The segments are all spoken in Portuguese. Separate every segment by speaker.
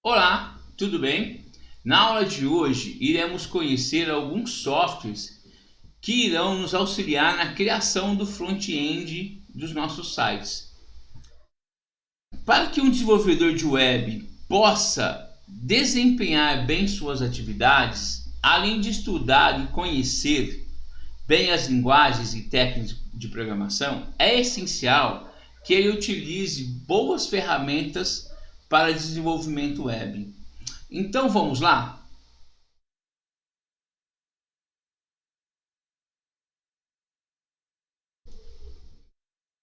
Speaker 1: Olá, tudo bem? Na aula de hoje iremos conhecer alguns softwares que irão nos auxiliar na criação do front-end dos nossos sites. Para que um desenvolvedor de web possa desempenhar bem suas atividades, além de estudar e conhecer bem as linguagens e técnicas de programação, é essencial que ele utilize boas ferramentas para desenvolvimento web. Então vamos lá?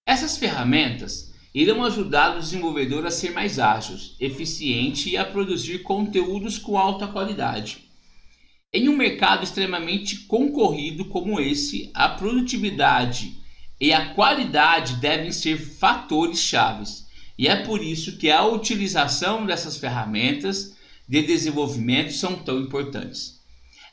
Speaker 1: Essas ferramentas irão ajudar o desenvolvedor a ser mais ágil, eficiente e a produzir conteúdos com alta qualidade. Em um mercado extremamente concorrido como esse, a produtividade e a qualidade devem ser fatores chaves. E é por isso que a utilização dessas ferramentas de desenvolvimento são tão importantes.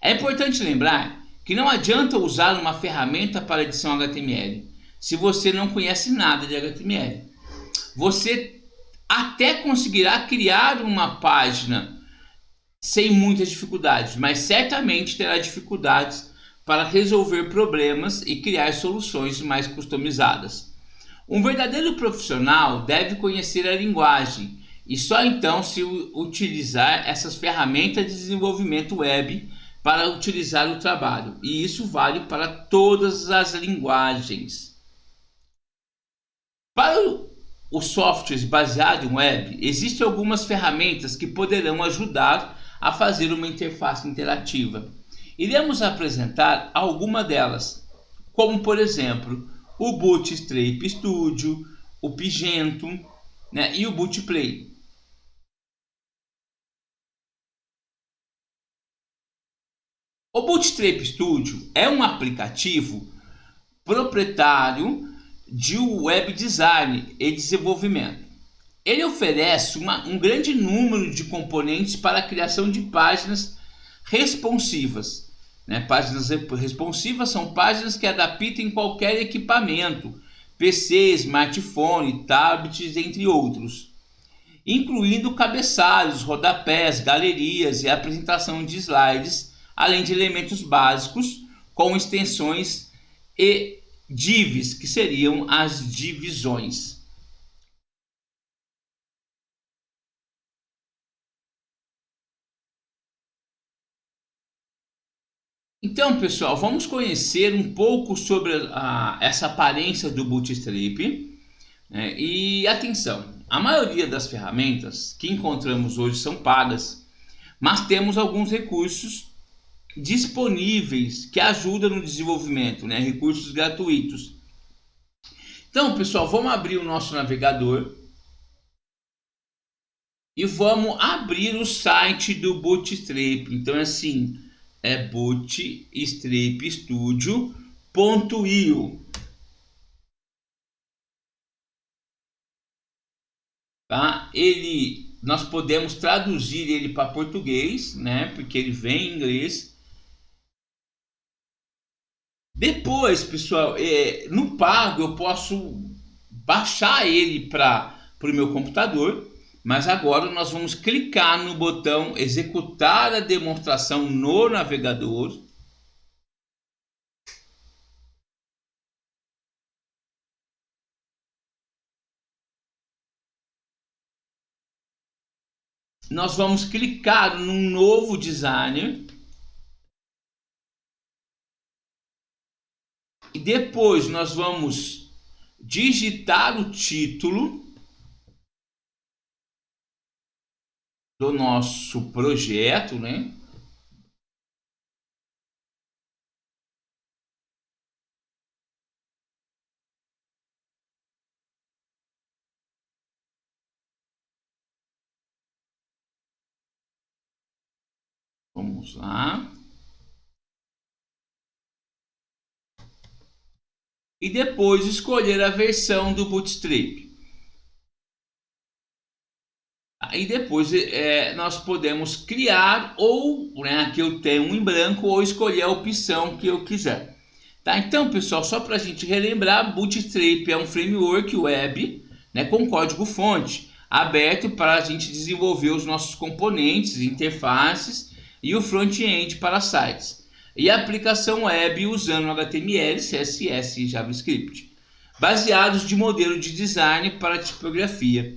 Speaker 1: É importante lembrar que não adianta usar uma ferramenta para edição HTML se você não conhece nada de HTML. Você até conseguirá criar uma página sem muitas dificuldades, mas certamente terá dificuldades para resolver problemas e criar soluções mais customizadas. Um verdadeiro profissional deve conhecer a linguagem e só então se utilizar essas ferramentas de desenvolvimento web para utilizar o trabalho, e isso vale para todas as linguagens. Para os softwares baseados em web, existem algumas ferramentas que poderão ajudar a fazer uma interface interativa. Iremos apresentar alguma delas, como por exemplo o Bootstrap Studio, o Pygento, e o Bootplay. O Bootstrap Studio é um aplicativo proprietário de web design e desenvolvimento. Ele oferece um grande número de componentes para a criação de páginas responsivas. Páginas responsivas são páginas que adaptam em qualquer equipamento, PC, smartphone, tablets, entre outros, incluindo cabeçalhos, rodapés, galerias e apresentação de slides, além de elementos básicos com extensões e divs, que seriam as divisões. Então, pessoal, vamos conhecer um pouco sobre essa aparência do Bootstrap. E atenção, a maioria das ferramentas que encontramos hoje são pagas, mas temos alguns recursos disponíveis que ajudam no desenvolvimento, recursos gratuitos. Então, pessoal, vamos abrir o nosso navegador e vamos abrir o site do Bootstrap. Então, assim, é bootstrapstudio.io. Tá? Nós podemos traduzir ele para português, porque ele vem em inglês. Depois, pessoal, no pago eu posso baixar ele para o meu computador, mas agora nós vamos clicar no botão executar a demonstração no navegador. Nós vamos clicar num novo designer. E depois nós vamos digitar o título do nosso projeto, Vamos lá. E depois escolher a versão do Bootstrap. Aí depois nós podemos criar ou aqui eu tenho um em branco ou escolher a opção que eu quiser. Tá? Então, pessoal, só para a gente relembrar, Bootstrap é um framework web com código fonte. aberto para a gente desenvolver os nossos componentes, interfaces e o front-end para sites. E a aplicação web usando HTML, CSS e JavaScript, baseados de modelo de design para tipografia,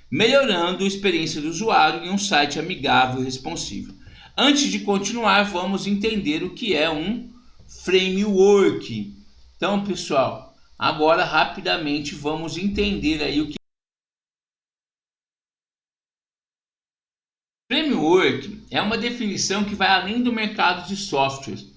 Speaker 1: melhorando a experiência do usuário em um site amigável e responsivo. Antes de continuar, vamos entender o que é um framework. Então, pessoal, agora rapidamente vamos entender aí o que framework é. Uma definição que vai além do mercado de softwares.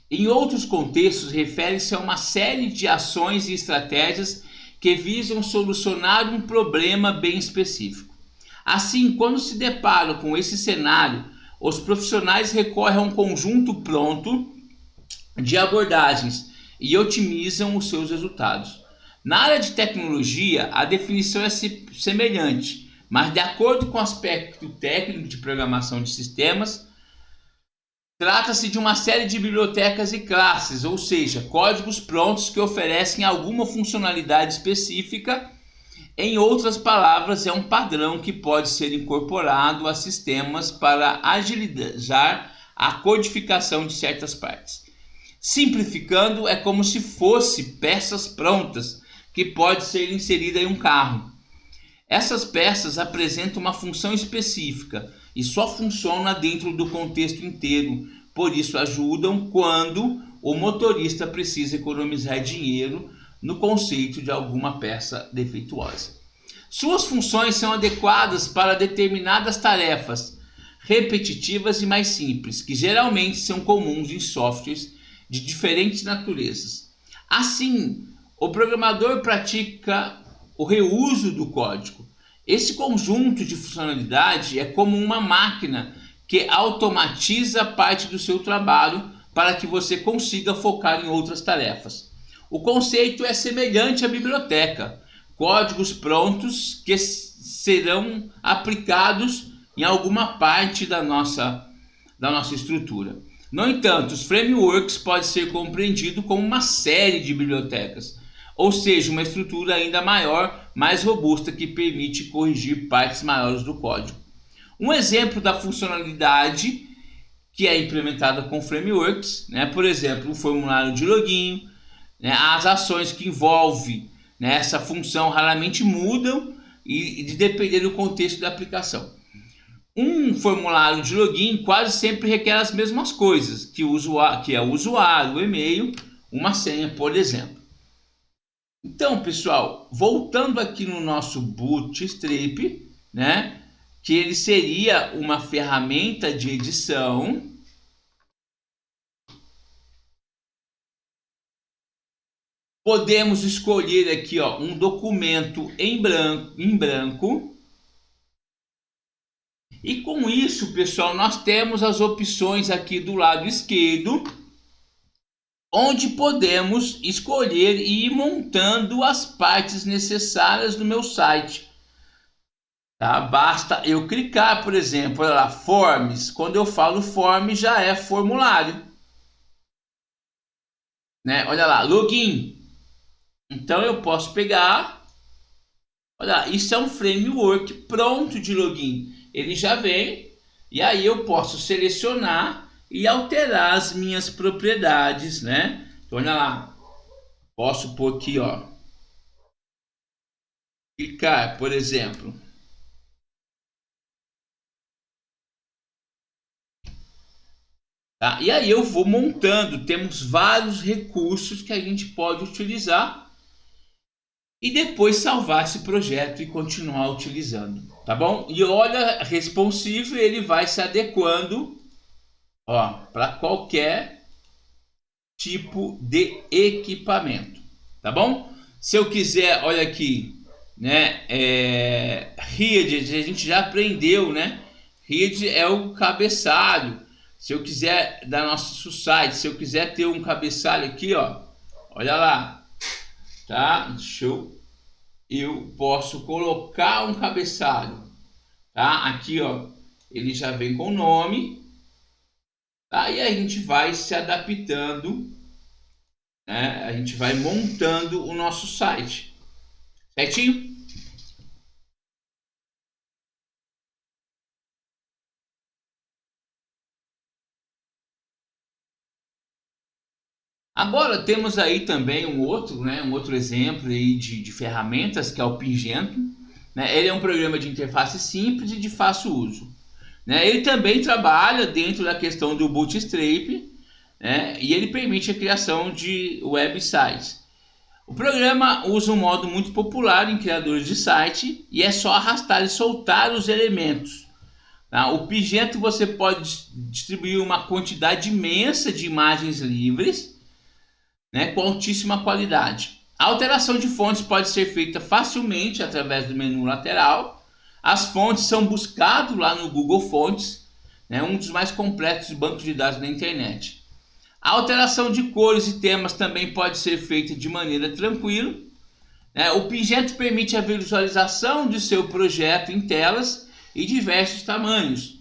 Speaker 1: Em outros contextos, refere-se a uma série de ações e estratégias que visam solucionar um problema bem específico. Assim, quando se deparam com esse cenário, os profissionais recorrem a um conjunto pronto de abordagens e otimizam os seus resultados. Na área de tecnologia, a definição é semelhante, mas de acordo com o aspecto técnico de programação de sistemas, trata-se de uma série de bibliotecas e classes, ou seja, códigos prontos que oferecem alguma funcionalidade específica. Em outras palavras, é um padrão que pode ser incorporado a sistemas para agilizar a codificação de certas partes. Simplificando, é como se fosse peças prontas que pode ser inserida em um carro. Essas peças apresentam uma função específica e só funcionam dentro do contexto inteiro, por isso ajudam quando o motorista precisa economizar dinheiro no conceito de alguma peça defeituosa. Suas funções são adequadas para determinadas tarefas repetitivas e mais simples, que geralmente são comuns em softwares de diferentes naturezas. Assim, o programador pratica o reuso do código. Esse conjunto de funcionalidade é como uma máquina que automatiza parte do seu trabalho para que você consiga focar em outras tarefas. O conceito é semelhante à biblioteca, códigos prontos que serão aplicados em alguma parte da nossa estrutura. No entanto, os frameworks podem ser compreendidos como uma série de bibliotecas, ou seja, uma estrutura ainda maior, mais robusta, que permite corrigir partes maiores do código. Um exemplo da funcionalidade que é implementada com frameworks, por exemplo, o formulário de login, as ações que envolvem essa função raramente mudam e de depender do contexto da aplicação. Um formulário de login quase sempre requer as mesmas coisas, que é o usuário, o e-mail, uma senha, por exemplo. Então, pessoal, voltando aqui no nosso Bootstrap, que ele seria uma ferramenta de edição. Podemos escolher aqui um documento em branco. E com isso, pessoal, nós temos as opções aqui do lado esquerdo, onde podemos escolher e ir montando as partes necessárias do meu site. Tá? Basta eu clicar, por exemplo, olha lá, Forms. Quando eu falo Form, já é formulário. Olha lá, Login. Então eu posso pegar, olha, isso é um framework pronto de login. Ele já vem e aí eu posso selecionar e alterar as minhas propriedades, Então, olha lá, posso pôr aqui, clicar, por exemplo. Tá? E aí eu vou montando, temos vários recursos que a gente pode utilizar e depois salvar esse projeto e continuar utilizando, tá bom? E olha, responsive, ele vai se adequando para qualquer tipo de equipamento, tá bom? Se eu quiser, olha aqui, Head, a gente já aprendeu, Head é o cabeçalho. Se eu quiser dar nosso site, se eu quiser ter um cabeçalho aqui, olha lá, tá? Eu posso colocar um cabeçalho, tá? Aqui, ele já vem com o nome, tá? E a gente vai se adaptando, a gente vai montando o nosso site, certinho? Agora temos aí também um outro exemplo aí de ferramentas, que é o Pingento. Né? Ele é um programa de interface simples e de fácil uso. Né? Ele também trabalha dentro da questão do Bootstrap, né? E ele permite a criação de websites. O programa usa um modo muito popular em criadores de site e é só arrastar e soltar os elementos. Tá? O Pingento você pode distribuir uma quantidade imensa de imagens livres, né, com altíssima qualidade. A alteração de fontes pode ser feita facilmente através do menu lateral. As fontes são buscadas lá no Google Fontes, né, um dos mais completos bancos de dados da internet. A alteração de cores e temas também pode ser feita de maneira tranquila. O Pingento permite a visualização de seu projeto em telas e diversos tamanhos.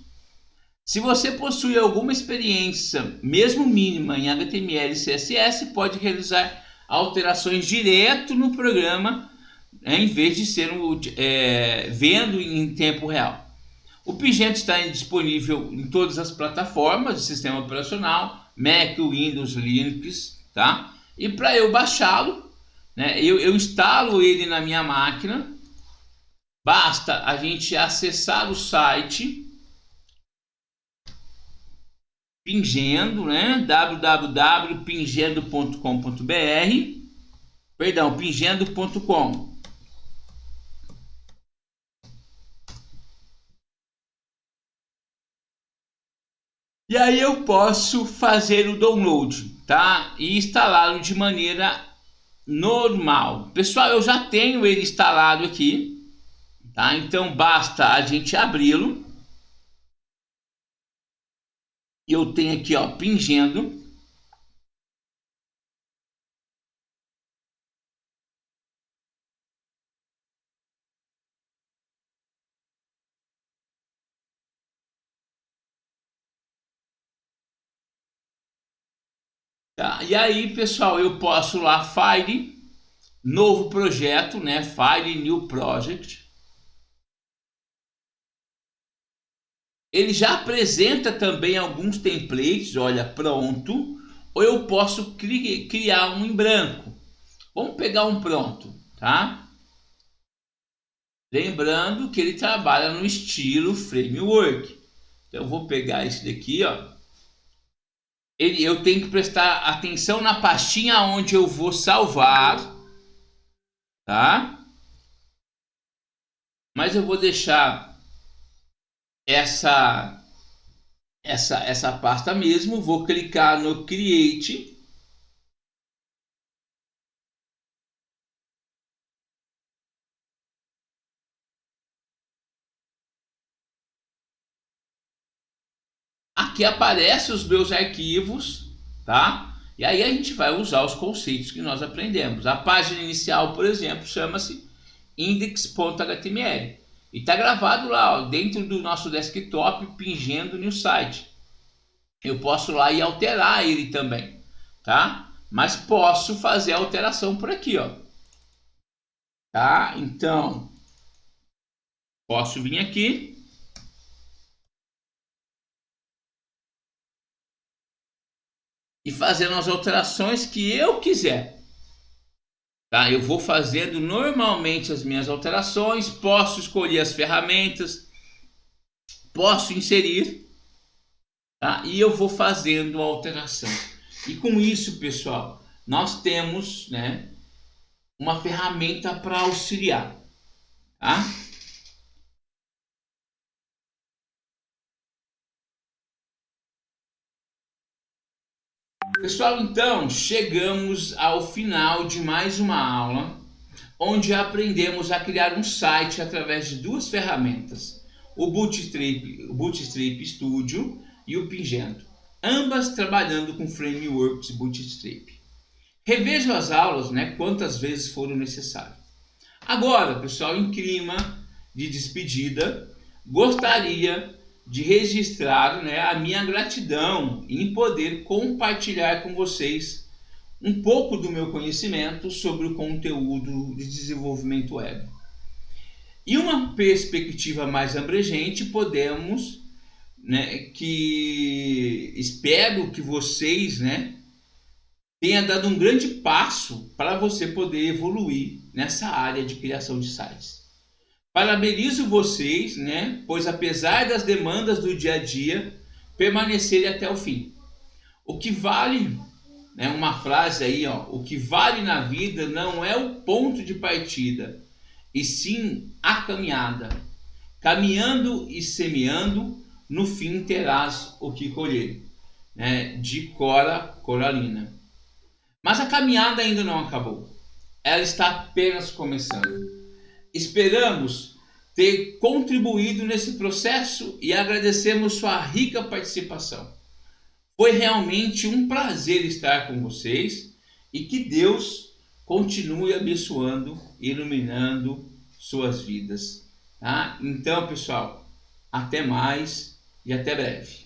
Speaker 1: Se você possui alguma experiência, mesmo mínima, em HTML e CSS, pode realizar alterações direto no programa, em vez de ser vendo em tempo real. O Pingento está disponível em todas as plataformas de sistema operacional, Mac, Windows, Linux, tá? E para eu baixá-lo, né, eu instalo ele na minha máquina. Basta a gente acessar o site Pingendo, né? www.pingendo.com.br, perdão, pingendo.com. E aí eu posso fazer o download, tá? E instalá-lo de maneira normal. Pessoal, eu já tenho ele instalado aqui, tá? Então basta a gente abri-lo. Eu tenho aqui, ó, Pingendo. Tá? E aí, pessoal, eu posso lá File, novo projeto, né? File New Project. Ele já apresenta também alguns templates, olha, pronto. Ou eu posso criar um em branco. Vamos pegar um pronto, tá? Lembrando que ele trabalha no estilo framework. Então eu vou pegar esse daqui, ó. Eu tenho que prestar atenção na pastinha onde eu vou salvar, tá? Mas eu vou deixar essa pasta mesmo. Vou clicar no Create. Aqui aparecem os meus arquivos, tá? E aí a gente vai usar os conceitos que nós aprendemos. A página inicial, por exemplo, chama-se index.html e está gravado lá, ó, dentro do nosso desktop Pingendo no site. Eu posso lá e alterar ele também, tá? Mas posso fazer a alteração por aqui, ó. Tá? Então, posso vir aqui e fazendo as alterações que eu quiser. Tá? Eu vou fazendo normalmente as minhas alterações, posso escolher as ferramentas, posso inserir, tá? E eu vou fazendo a alteração. E com isso, pessoal, nós temos, né, uma ferramenta para auxiliar, tá? Pessoal, então chegamos ao final de mais uma aula, onde aprendemos a criar um site através de duas ferramentas, o Bootstrap Studio e o Pingento, ambas trabalhando com frameworks Bootstrap. Reveja as aulas, né, quantas vezes foram necessárias. Agora, pessoal, em clima de despedida, gostaria de registrar, né, a minha gratidão em poder compartilhar com vocês um pouco do meu conhecimento sobre o conteúdo de desenvolvimento web. E uma perspectiva mais abrangente, podemos, né, que espero que vocês, né, tenha dado um grande passo para você poder evoluir nessa área de criação de sites. Parabenizo vocês, né? Pois apesar das demandas do dia a dia, permanecerem até o fim. O que vale, né, uma frase aí, ó, o que vale na vida não é o ponto de partida, e sim a caminhada. Caminhando e semeando, no fim terás o que colher, né? De Cora Coralina. Mas a caminhada ainda não acabou. Ela está apenas começando. Esperamos ter contribuído nesse processo e agradecemos sua rica participação. Foi realmente um prazer estar com vocês e que Deus continue abençoando e iluminando suas vidas. Tá? Então, pessoal, até mais e até breve.